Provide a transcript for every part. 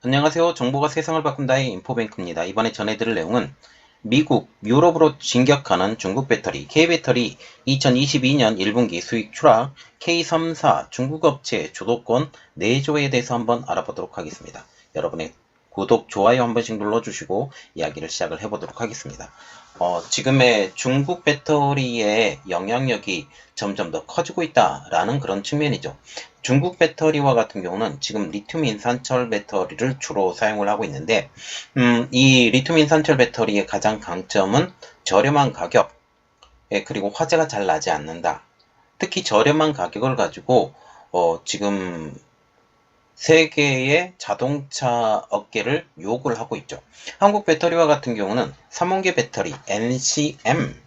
안녕하세요. 정보가 세상을 바꾼다의 인포뱅크입니다. 이번에 전해드릴 내용은 미국, 유럽으로 진격하는 중국 배터리, K배터리 2022년 1분기 수익 추락, K3사 중국 업체 주도권 내조에 대해서 한번 알아보도록 하겠습니다. 여러분의 구독, 좋아요 한 번씩 눌러주시고 이야기를 시작을 해보도록 하겠습니다. 지금의 중국 배터리의 영향력이 점점 더 커지고 있다라는 그런 측면이죠. 중국 배터리와 같은 경우는 지금 리튬 인산철 배터리를 주로 사용을 하고 있는데, 이 리튬 인산철 배터리의 가장 강점은 저렴한 가격, 그리고 화재가 잘 나지 않는다. 특히 저렴한 가격을 가지고 지금 세계의 자동차 업계를 유혹을 하고 있죠. 한국 배터리와 같은 경우는 삼원계 배터리 NCM,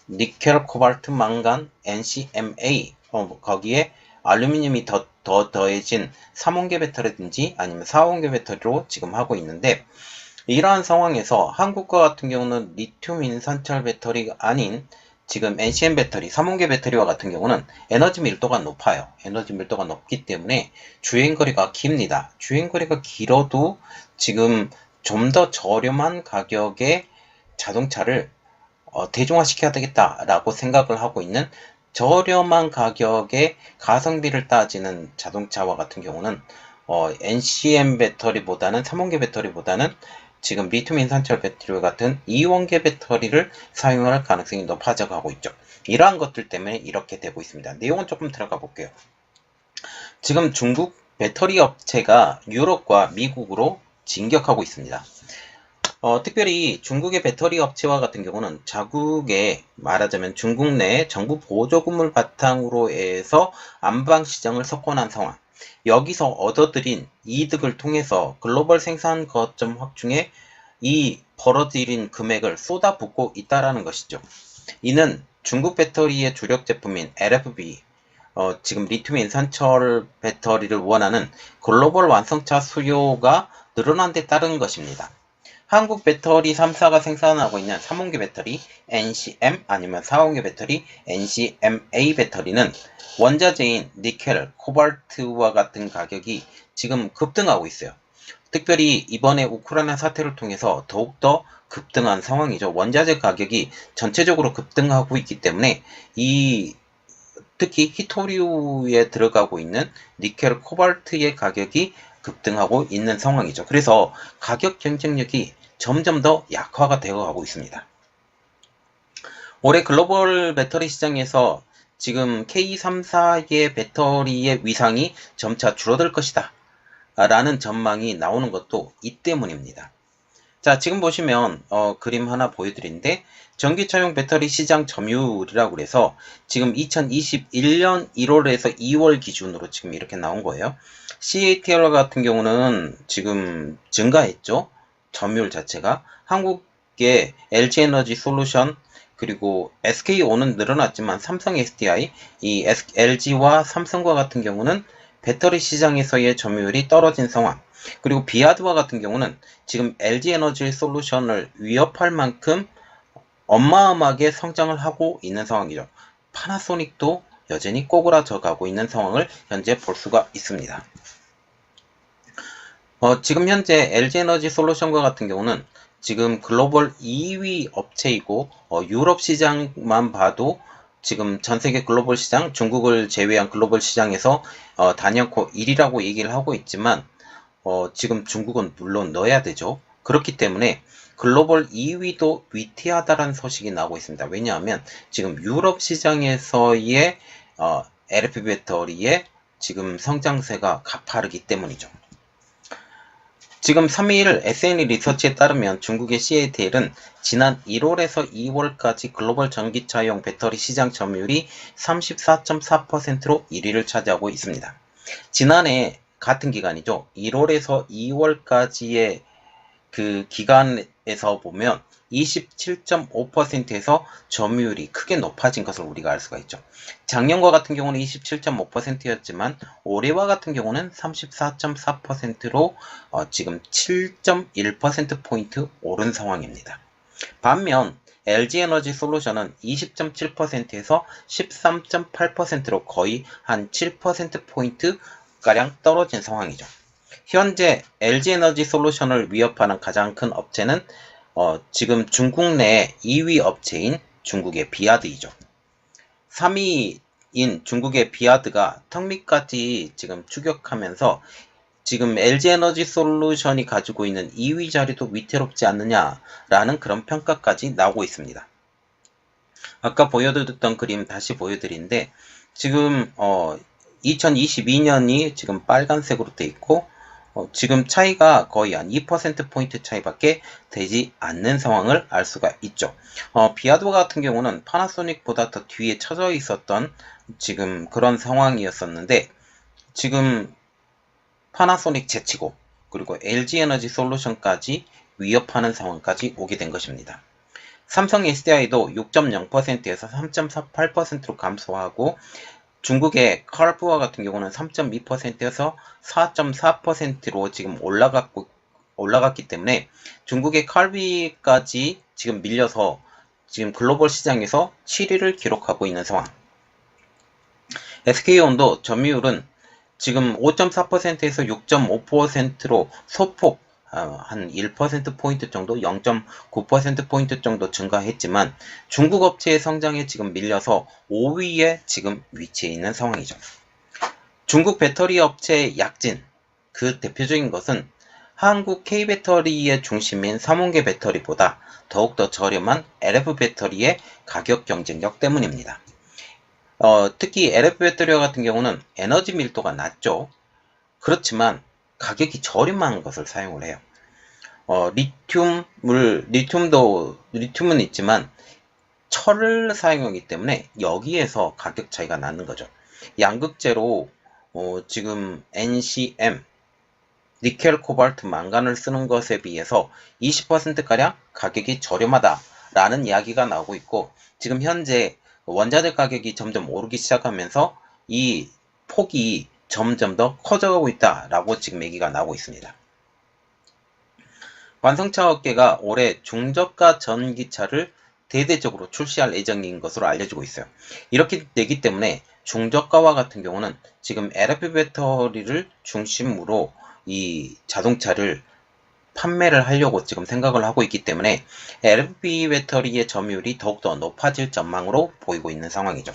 니켈, 코발트, 망간, NCMA, 거기에 알루미늄이 더해진 3원계 배터리든지 아니면 4원계 배터리로 지금 하고 있는데, 이러한 상황에서 한국과 같은 경우는 리튬 인산철 배터리가 아닌 지금 NCM 배터리, 3원계 배터리와 같은 경우는 에너지 밀도가 높아요. 에너지 밀도가 높기 때문에 주행거리가 깁니다. 주행거리가 길어도 지금 좀 더 저렴한 가격의 자동차를 대중화시켜야 되겠다라고 생각을 하고 있는, 저렴한 가격의 가성비를 따지는 자동차와 같은 경우는 NCM 배터리보다는 3원계 배터리보다는 지금 리튬 인산철 배터리 같은 2원계 배터리를 사용할 가능성이 높아져 가고 있죠. 이러한 것들 때문에 이렇게 되고 있습니다. 내용은 조금 들어가 볼게요. 지금 중국 배터리 업체가 유럽과 미국으로 진격하고 있습니다. 특별히 중국의 배터리 업체와 같은 경우는 자국의, 말하자면 중국 내 정부 보조금을 바탕으로 해서 안방 시장을 석권한 상황. 여기서 얻어들인 이득을 통해서 글로벌 생산 거점 확충에 이 벌어들인 금액을 쏟아붓고 있다라는 것이죠. 이는 중국 배터리의 주력 제품인 LFP, 지금 리튬 인산철 배터리를 원하는 글로벌 완성차 수요가 늘어난 데 따른 것입니다. 한국 배터리 3사가 생산하고 있는 3원계 배터리 NCM 아니면 4원계 배터리 NCMA 배터리는 원자재인 니켈, 코발트와 같은 가격이 지금 급등하고 있어요. 특별히 이번에 우크라이나 사태를 통해서 더욱더 급등한 상황이죠. 원자재 가격이 전체적으로 급등하고 있기 때문에 특히 히토류에 들어가고 있는 니켈, 코발트의 가격이 급등하고 있는 상황이죠. 그래서 가격 경쟁력이 점점 더 약화가 되어 가고 있습니다. 올해 글로벌 배터리 시장에서 지금 K3사의 배터리의 위상이 점차 줄어들 것이다 라는 전망이 나오는 것도 이 때문입니다. 자, 지금 보시면 그림 하나 보여드리는데, 전기차용 배터리 시장 점유율이라고 그래서 지금 2021년 1월에서 2월 기준으로 지금 이렇게 나온 거예요. CATL 같은 경우는 지금 증가했죠. 점유율 자체가. 한국의 LG에너지 솔루션, 그리고 SK온은 늘어났지만 삼성 SDI, 이 LG와 삼성과 같은 경우는 배터리 시장에서의 점유율이 떨어진 상황. 그리고 비아드와 같은 경우는 지금 LG에너지 솔루션을 위협할 만큼 어마어마하게 성장을 하고 있는 상황이죠. 파나소닉도 여전히 꼬그라져 가고 있는 상황을 현재 볼 수가 있습니다. 지금 현재 LG에너지 솔루션과 같은 경우는 지금 글로벌 2위 업체이고, 유럽 시장만 봐도 지금 전세계 글로벌 시장, 중국을 제외한 글로벌 시장에서 단연코 1위라고 얘기를 하고 있지만, 지금 중국은 물론 넣어야 되죠. 그렇기 때문에 글로벌 2위도 위태하다라는 소식이 나오고 있습니다. 왜냐하면 지금 유럽 시장에서의 LFP 배터리의 지금 성장세가 가파르기 때문이죠. 지금 3일 SNE 리서치에 따르면 중국의 CATL은 지난 1월에서 2월까지 글로벌 전기차용 배터리 시장 점유율이 34.4%로 1위를 차지하고 있습니다. 지난해 같은 기간이죠. 1월에서 2월까지의 그 기간에서 보면 27.5%에서 점유율이 크게 높아진 것을 우리가 알 수가 있죠. 작년과 같은 경우는 27.5%였지만 올해와 같은 경우는 34.4%로 지금 7.1%포인트 오른 상황입니다. 반면 LG에너지 솔루션은 20.7%에서 13.8%로 거의 한 7%포인트 가량 떨어진 상황이죠. 현재 LG에너지솔루션을 위협하는 가장 큰 업체는 지금 중국 내 2위 업체인 중국의 비아드이죠. 3위인 중국의 비아드가 턱밑까지 지금 추격하면서 지금 LG에너지솔루션이 가지고 있는 2위 자리도 위태롭지 않느냐라는 그런 평가까지 나오고 있습니다. 아까 보여드렸던 그림 다시 보여드리는데 지금 2022년이 지금 빨간색으로 돼 있고 지금 차이가 거의 한 2%포인트 차이밖에 되지 않는 상황을 알 수가 있죠. 비아도 같은 경우는 파나소닉보다 더 뒤에 처져 있었던 지금 그런 상황이었었는데 지금 파나소닉 제치고 그리고 LG에너지솔루션까지 위협하는 상황까지 오게 된 것입니다. 삼성 SDI도 6.0%에서 3.48%로 감소하고 중국의 칼부와 같은 경우는 3.2%에서 4.4%로 지금 올라갔기 때문에 중국의 칼비까지 지금 밀려서 지금 글로벌 시장에서 7위를 기록하고 있는 상황. SK온도 점유율은 지금 5.4%에서 6.5%로 소폭 한 1%포인트 정도, 0.9%포인트 정도 증가했지만 중국 업체의 성장에 지금 밀려서 5위에 지금 위치해 있는 상황이죠. 중국 배터리 업체 약진, 그 대표적인 것은 한국 K배터리의 중심인 삼원계 배터리보다 더욱더 저렴한 LF 배터리의 가격 경쟁력 때문입니다. 특히 LF 배터리 같은 경우는 에너지 밀도가 낮죠. 그렇지만 가격이 저렴한 것을 사용을 해요. 리튬은 있지만 철을 사용하기 때문에 여기에서 가격 차이가 나는 거죠. 양극재로 지금 NCM, 니켈, 코발트, 망간을 쓰는 것에 비해서 20%가량 가격이 저렴하다라는 이야기가 나오고 있고 지금 현재 원자재 가격이 점점 오르기 시작하면서 이 폭이 점점 더 커져가고 있다라고 지금 얘기가 나오고 있습니다. 완성차 업계가 올해 중저가 전기차를 대대적으로 출시할 예정인 것으로 알려지고 있어요. 이렇게 되기 때문에 중저가와 같은 경우는 지금 LFP 배터리를 중심으로 이 자동차를 판매를 하려고 지금 생각을 하고 있기 때문에 LFP 배터리의 점유율이 더욱더 높아질 전망으로 보이고 있는 상황이죠.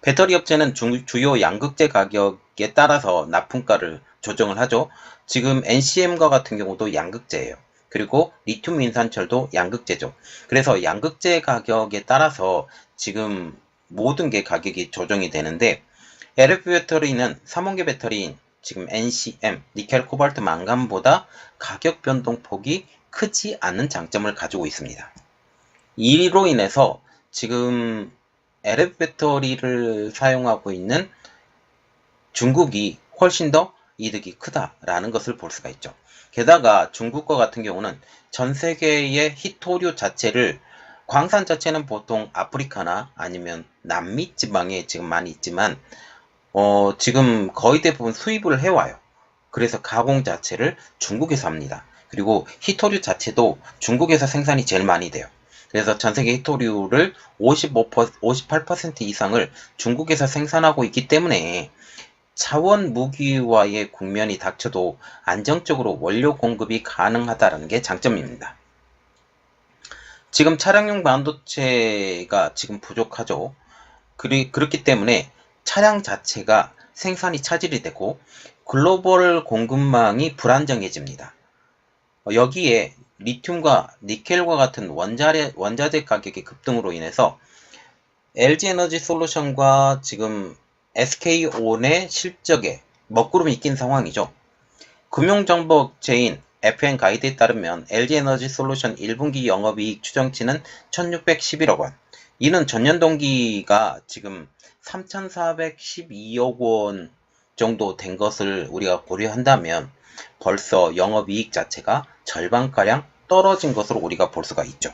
배터리 업체는 주요 양극재 가격에 따라서 납품가를 조정을 하죠. 지금 NCM과 같은 경우도 양극재예요. 그리고 리튬 인산철도 양극재죠. 그래서 양극재 가격에 따라서 지금 모든 게 가격이 조정이 되는데 LFP 배터리는 삼원계 배터리인 지금 NCM, 니켈, 코발트, 망간보다 가격 변동폭이 크지 않은 장점을 가지고 있습니다. 이로 인해서 지금 LF 배터리를 사용하고 있는 중국이 훨씬 더 이득이 크다라는 것을 볼 수가 있죠. 게다가 중국과 같은 경우는 전 세계의 희토류 자체를 광산 자체는 보통 아프리카나 아니면 남미 지방에 지금 많이 있지만 지금 거의 대부분 수입을 해와요. 그래서 가공 자체를 중국에서 합니다. 그리고 희토류 자체도 중국에서 생산이 제일 많이 돼요. 그래서 전세계 희토류를 58% 이상을 중국에서 생산하고 있기 때문에 차원 무기와의 국면이 닥쳐도 안정적으로 원료 공급이 가능하다는 게 장점입니다. 지금 차량용 반도체가 지금 부족하죠. 그렇기 때문에 차량 자체가 생산이 차질이 되고 글로벌 공급망이 불안정해집니다. 여기에 리튬과 니켈과 같은 원자재 가격의 급등으로 인해서 LG에너지솔루션과 지금 SK온의 실적에 먹구름이 낀 상황이죠. 금융정보업체인 FN가이드에 따르면 LG에너지솔루션 1분기 영업이익 추정치는 1611억 원. 이는 전년 동기가 지금 3412억 원 정도 된 것을 우리가 고려한다면 벌써 영업이익 자체가 절반가량 떨어진 것으로 우리가 볼 수가 있죠.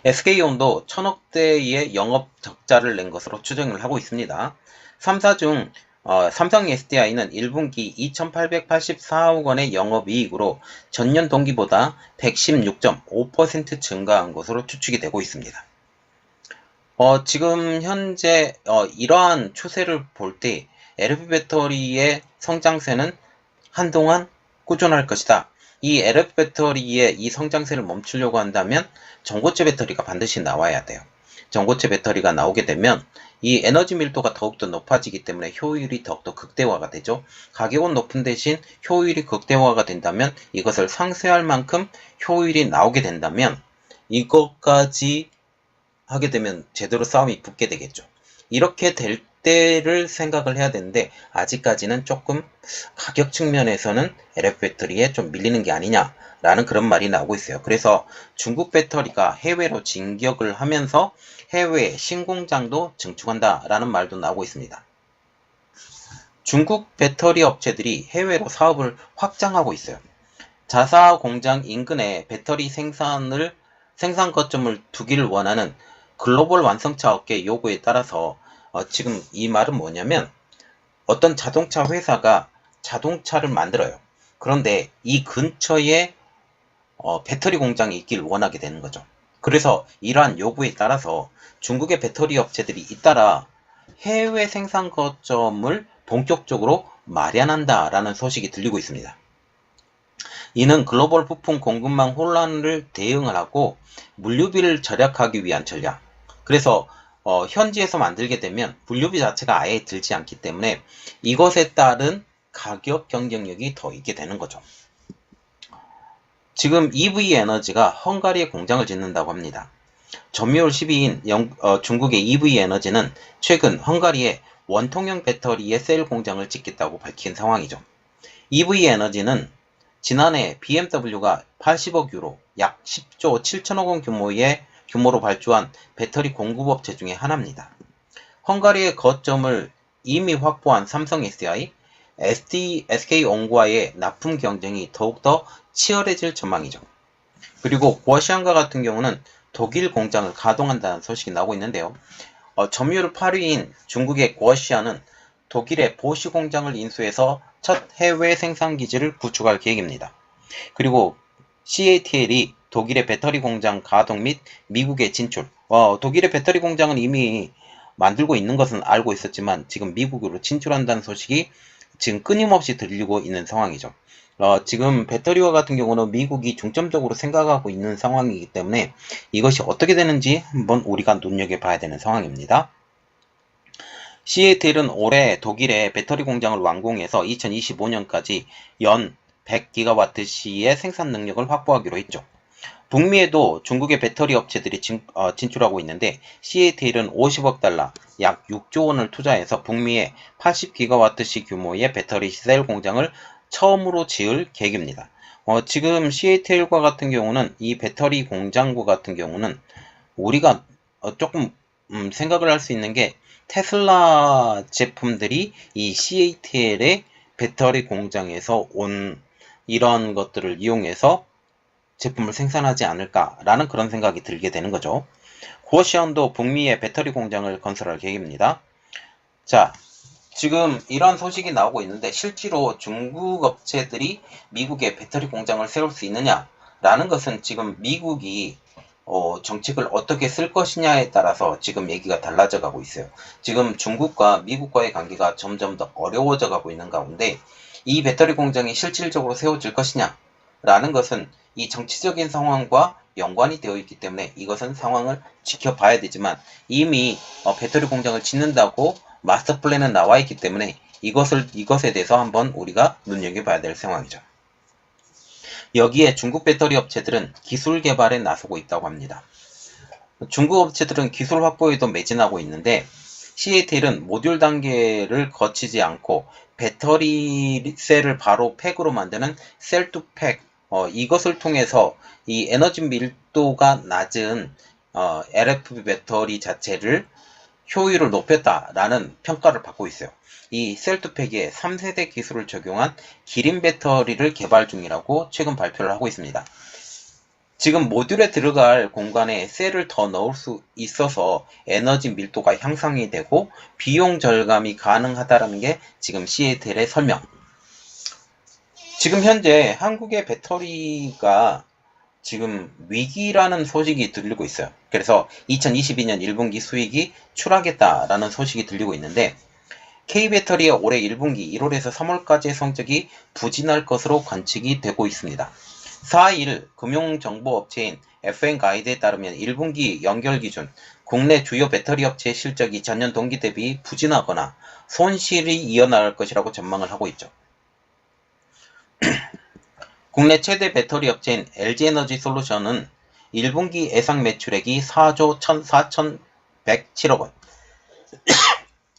SK온도 1000억대의 영업 적자를 낸 것으로 추정을 하고 있습니다. 3사 중 삼성 SDI는 1분기 2884억 원의 영업이익으로 전년 동기보다 116.5% 증가한 것으로 추측이 되고 있습니다. 지금 현재 이러한 추세를 볼 때 LFP 배터리의 성장세는 한동안 꾸준할 것이다. 이 LF 배터리의 이 성장세를 멈추려고 한다면 전고체 배터리가 반드시 나와야 돼요. 전고체 배터리가 나오게 되면 이 에너지 밀도가 더욱더 높아지기 때문에 효율이 더욱더 극대화가 되죠. 가격은 높은 대신 효율이 극대화가 된다면, 이것을 상쇄할 만큼 효율이 나오게 된다면, 이것까지 하게 되면 제대로 싸움이 붙게 되겠죠. 이렇게 될 때를 생각을 해야 되는데, 아직까지는 조금 가격 측면에서는 LF 배터리에 좀 밀리는 게 아니냐라는 그런 말이 나오고 있어요. 그래서 중국 배터리가 해외로 진격을 하면서 해외 신공장도 증축한다라는 말도 나오고 있습니다. 중국 배터리 업체들이 해외로 사업을 확장하고 있어요. 자사 공장 인근에 배터리 생산 거점을 두기를 원하는 글로벌 완성차 업계 요구에 따라서 지금 이 말은 뭐냐면, 어떤 자동차 회사가 자동차를 만들어요. 그런데 이 근처에 배터리 공장이 있기를 원하게 되는 거죠. 그래서 이러한 요구에 따라서 중국의 배터리 업체들이 잇따라 해외 생산 거점을 본격적으로 마련한다라는 소식이 들리고 있습니다. 이는 글로벌 부품 공급망 혼란을 대응을 하고 물류비를 절약하기 위한 전략. 그래서 현지에서 만들게 되면 물류비 자체가 아예 들지 않기 때문에 이것에 따른 가격 경쟁력이 더 있게 되는 거죠. 지금 EV 에너지가 헝가리에 공장을 짓는다고 합니다. 전미월 12일 중국의 EV 에너지는 최근 헝가리에 원통형 배터리의 셀 공장을 짓겠다고 밝힌 상황이죠. EV 에너지는 지난해 BMW가 80억 유로, 약 10조 7천억 원 규모로 발주한 배터리 공급업체 중에 하나입니다. 헝가리의 거점을 이미 확보한 삼성 SDI, SK온과의 납품 경쟁이 더욱더 치열해질 전망이죠. 그리고 구어시안과 같은 경우는 독일 공장을 가동한다는 소식이 나오고 있는데요. 점유율 8위인 중국의 구어시안은 독일의 보쉬 공장을 인수해서 첫 해외 생산 기지를 구축할 계획입니다. 그리고 CATL이 독일의 배터리 공장 가동 및 미국에 진출. 독일의 배터리 공장은 이미 만들고 있는 것은 알고 있었지만 지금 미국으로 진출한다는 소식이 지금 끊임없이 들리고 있는 상황이죠. 지금 배터리와 같은 경우는 미국이 중점적으로 생각하고 있는 상황이기 때문에 이것이 어떻게 되는지 한번 우리가 눈여겨봐야 되는 상황입니다. CATL은 올해 독일의 배터리 공장을 완공해서 2025년까지 연 100GWh의 생산 능력을 확보하기로 했죠. 북미에도 중국의 배터리 업체들이 진출하고 있는데, CATL은 50억 달러, 약 6조 원을 투자해서 북미에 80GWh 규모의 배터리 셀 공장을 처음으로 지을 계획입니다. 지금 CATL과 같은 경우는, 이 배터리 공장과 같은 경우는 우리가 조금 생각을 할 수 있는 게, 테슬라 제품들이 이 CATL의 배터리 공장에서 온 이런 것들을 이용해서 제품을 생산하지 않을까라는 그런 생각이 들게 되는 거죠. 구어시안도 북미에 배터리 공장을 건설할 계획입니다. 자, 지금 이런 소식이 나오고 있는데, 실제로 중국 업체들이 미국에 배터리 공장을 세울 수 있느냐라는 것은 지금 미국이 정책을 어떻게 쓸 것이냐에 따라서 지금 얘기가 달라져 가고 있어요. 지금 중국과 미국과의 관계가 점점 더 어려워져 가고 있는 가운데, 이 배터리 공장이 실질적으로 세워질 것이냐라는 것은 이 정치적인 상황과 연관이 되어 있기 때문에 이것은 상황을 지켜봐야 되지만, 이미 배터리 공장을 짓는다고 마스터 플랜은 나와 있기 때문에 이것에 대해서 한번 우리가 눈여겨봐야 될 상황이죠. 여기에 중국 배터리 업체들은 기술 개발에 나서고 있다고 합니다. 중국 업체들은 기술 확보에도 매진하고 있는데, CATL은 모듈 단계를 거치지 않고 배터리 셀을 바로 팩으로 만드는 셀 투 팩, 이것을 통해서 이 에너지 밀도가 낮은 LFP 배터리 자체를 효율을 높였다라는 평가를 받고 있어요. 이 셀투팩에 3세대 기술을 적용한 기린 배터리를 개발 중이라고 최근 발표를 하고 있습니다. 지금 모듈에 들어갈 공간에 셀을 더 넣을 수 있어서 에너지 밀도가 향상이 되고 비용 절감이 가능하다는 게 지금 CATL의 설명. 지금 현재 한국의 배터리가 지금 위기라는 소식이 들리고 있어요. 그래서 2022년 1분기 수익이 추락했다라는 소식이 들리고 있는데, K배터리의 올해 1분기 1월에서 3월까지의 성적이 부진할 것으로 관측이 되고 있습니다. 4일 금융정보업체인 FN가이드에 따르면 1분기 연결 기준 국내 주요 배터리 업체의 실적이 전년 동기 대비 부진하거나 손실이 이어나갈 것이라고 전망을 하고 있죠. 국내 최대 배터리 업체인 LG에너지솔루션은 1분기 예상 매출액이 4조 1,107억 원,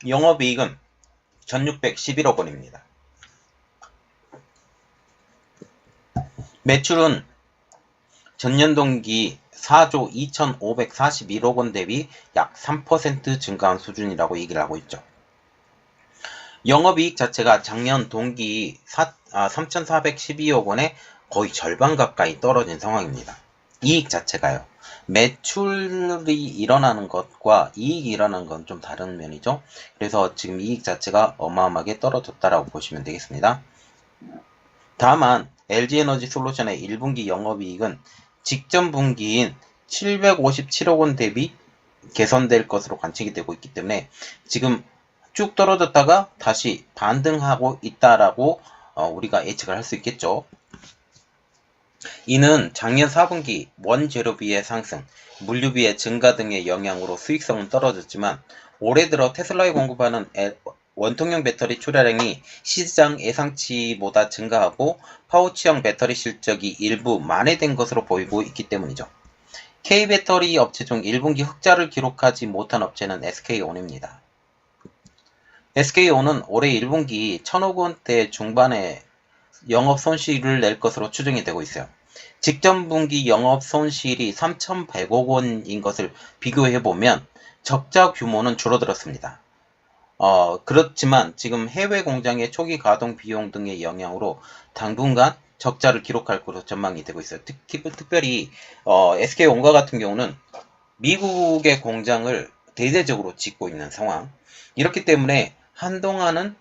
영업이익은 1,611억 원입니다. 매출은 전년 동기 4조 2,541억 원 대비 약 3% 증가한 수준이라고 얘기를 하고 있죠. 영업이익 자체가 작년 동기 3,412억 원에 거의 절반 가까이 떨어진 상황입니다. 이익 자체가요. 매출이 일어나는 것과 이익이 일어나는 건 좀 다른 면이죠. 그래서 지금 이익 자체가 어마어마하게 떨어졌다라고 보시면 되겠습니다. 다만 LG에너지솔루션의 1분기 영업이익은 직전 분기인 757억 원 대비 개선될 것으로 관측이 되고 있기 때문에 지금 쭉 떨어졌다가 다시 반등하고 있다라고 우리가 예측을 할 수 있겠죠. 이는 작년 4분기 원재료비의 상승, 물류비의 증가 등의 영향으로 수익성은 떨어졌지만 올해 들어 테슬라에 공급하는 원통형 배터리 출하량이 시장 예상치보다 증가하고 파우치형 배터리 실적이 일부 만회된 것으로 보이고 있기 때문이죠. K배터리 업체 중 1분기 흑자를 기록하지 못한 업체는 SK온입니다. SK온은 올해 1분기 1,000억 원대 중반에 영업 손실을 낼 것으로 추정이 되고 있어요. 직전 분기 영업 손실이 3,100억 원인 것을 비교해보면 적자 규모는 줄어들었습니다. 그렇지만 지금 해외 공장의 초기 가동 비용 등의 영향으로 당분간 적자를 기록할 것으로 전망이 되고 있어요. 특별히 SK온과 같은 경우는 미국의 공장을 대대적으로 짓고 있는 상황. 이렇기 때문에 한동안은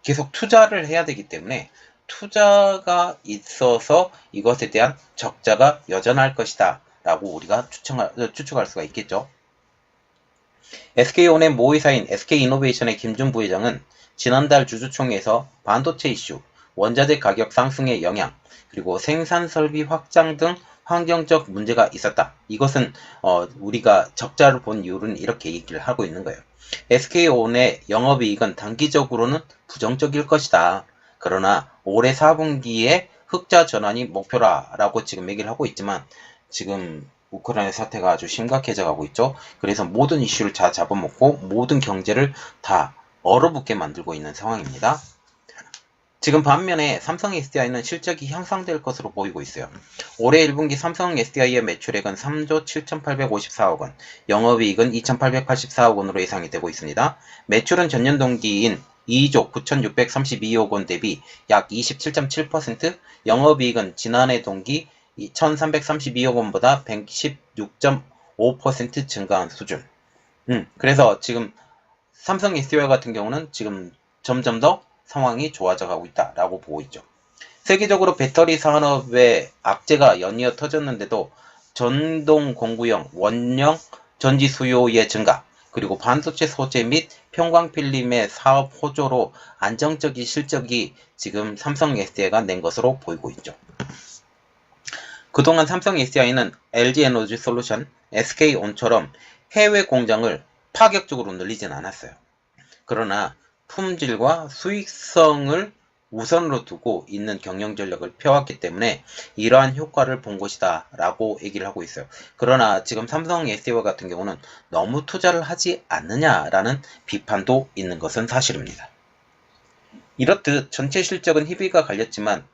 계속 투자를 해야 되기 때문에 투자가 있어서 이것에 대한 적자가 여전할 것이다 라고 우리가 추측할 수가 있겠죠. SK온의 모의사인 SK이노베이션의 김준 부회장은 지난달 주주총회에서 반도체 이슈, 원자재 가격 상승의 영향, 그리고 생산 설비 확장 등 환경적 문제가 있었다. 이것은 우리가 적자를 본 이유는 이렇게 얘기를 하고 있는 거예요. SK온의 영업이익은 단기적으로는 부정적일 것이다. 그러나 올해 4분기에 흑자 전환이 목표라 라고 지금 얘기를 하고 있지만 지금 우크라이나 사태가 아주 심각해져 가고 있죠. 그래서 모든 이슈를 다 잡아먹고 모든 경제를 다 얼어붙게 만들고 있는 상황입니다. 지금 반면에 삼성 SDI는 실적이 향상될 것으로 보이고 있어요. 올해 1분기 삼성 SDI의 매출액은 3조 7,854억 원, 영업이익은 2,884억 원으로 예상이 되고 있습니다. 매출은 전년 동기인 2조 9,632억 원 대비 약 27.7%, 영업이익은 지난해 동기 1,332억 원보다 116.5% 증가한 수준. 그래서 지금 삼성 SDI 같은 경우는 지금 점점 더 상황이 좋아져 가고 있다라고 보고 있죠. 세계적으로 배터리 산업의 악재가 연이어 터졌는데도 전동 공구형, 원형 전지 수요의 증가, 그리고 반도체 소재 및 편광필름의 사업 호조로 안정적인 실적이 지금 삼성 SDI가 낸 것으로 보이고 있죠. 그동안 삼성 SDI는 LG에너지솔루션, SK온처럼 해외 공장을 파격적으로 늘리진 않았어요. 그러나 품질과 수익성을 우선으로 두고 있는 경영 전략을 펴왔기 때문에 이러한 효과를 본 것이다 라고 얘기를 하고 있어요. 그러나 지금 삼성 SDI 같은 경우는 너무 투자를 하지 않느냐라는 비판도 있는 것은 사실입니다. 이렇듯 전체 실적은 희비가 갈렸지만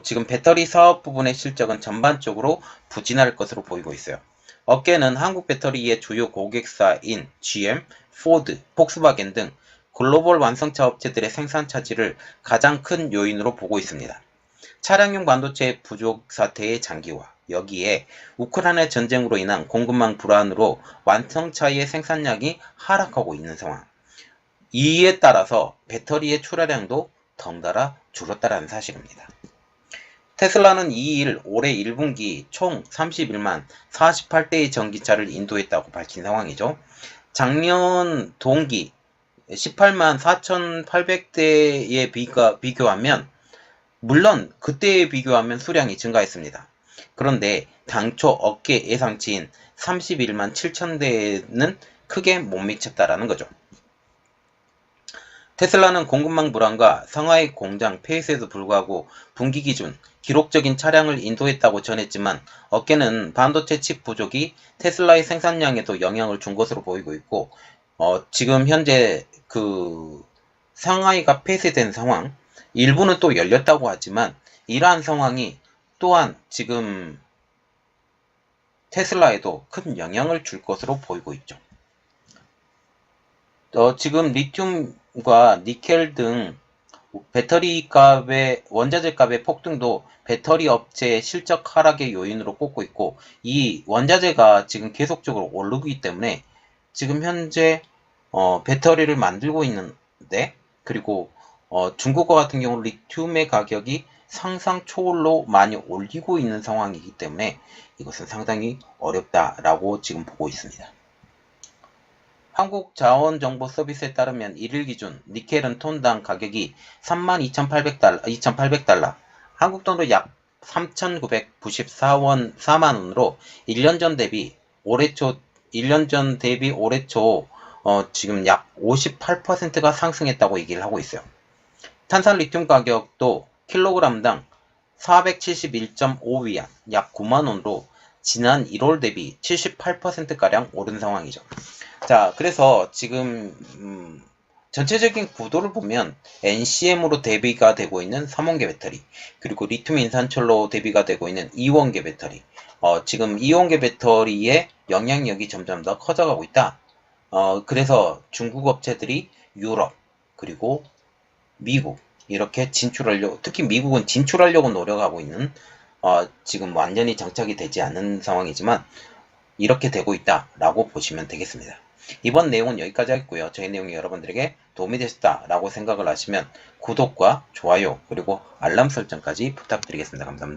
지금 배터리 사업 부분의 실적은 전반적으로 부진할 것으로 보이고 있어요. 업계는 한국 배터리의 주요 고객사인 GM, 포드, 폭스바겐 등 글로벌 완성차 업체들의 생산 차질을 가장 큰 요인으로 보고 있습니다. 차량용 반도체 부족 사태의 장기화, 여기에 우크라이나 전쟁으로 인한 공급망 불안으로 완성차의 생산량이 하락하고 있는 상황. 이에 따라서 배터리의 출하량도 덩달아 줄었다는 사실입니다. 테슬라는 2일 올해 1분기 총 31만 48대의 전기차를 인도했다고 밝힌 상황이죠. 작년 동기 18만 4,800대에 비교하면 물론 그때에 비교하면 수량이 증가했습니다. 그런데 당초 업계 예상치인 31만 7천대는 크게 못 미쳤다라는 거죠. 테슬라는 공급망 불안과 상하이 공장 폐쇄에도 불구하고 분기 기준 기록적인 차량을 인도했다고 전했지만 업계는 반도체 칩 부족이 테슬라의 생산량에도 영향을 준 것으로 보이고 있고 지금 현재 그 상하이가 폐쇄된 상황, 일부는 또 열렸다고 하지만 이러한 상황이 또한 지금 테슬라에도 큰 영향을 줄 것으로 보이고 있죠. 지금 리튬과 니켈 등 배터리 값의 원자재 값의 폭등도 배터리 업체의 실적 하락의 요인으로 꼽고 있고 이 원자재가 지금 계속적으로 오르기 때문에 지금 현재 배터리를 만들고 있는데 그리고 중국과 같은 경우 리튬의 가격이 상상 초월로 많이 올리고 있는 상황이기 때문에 이것은 상당히 어렵다라고 지금 보고 있습니다. 한국자원정보서비스에 따르면 1일 기준 니켈은 톤당 가격이 32,800달러, 한국돈으로 약 3,994원 4만원으로 1년 전 대비 올해 초 지금 약 58%가 상승했다고 얘기를 하고 있어요. 탄산 리튬 가격도 킬로그램당 471.5위안, 약 9만원으로 지난 1월 대비 78%가량 오른 상황이죠. 자, 그래서 지금 전체적인 구도를 보면 NCM으로 대비가 되고 있는 3원계 배터리, 그리고 리튬 인산철로 대비가 되고 있는 2원계 배터리, 지금 2원계 배터리의 영향력이 점점 더 커져가고 있다. 그래서 중국 업체들이 유럽, 그리고 미국, 이렇게 진출하려고, 특히 미국은 진출하려고 노력하고 있는, 지금 완전히 정착이 되지 않은 상황이지만, 이렇게 되고 있다라고 보시면 되겠습니다. 이번 내용은 여기까지 하겠고요. 저희 내용이 여러분들에게 도움이 되셨다라고 생각을 하시면 구독과 좋아요 그리고 알람 설정까지 부탁드리겠습니다. 감사합니다.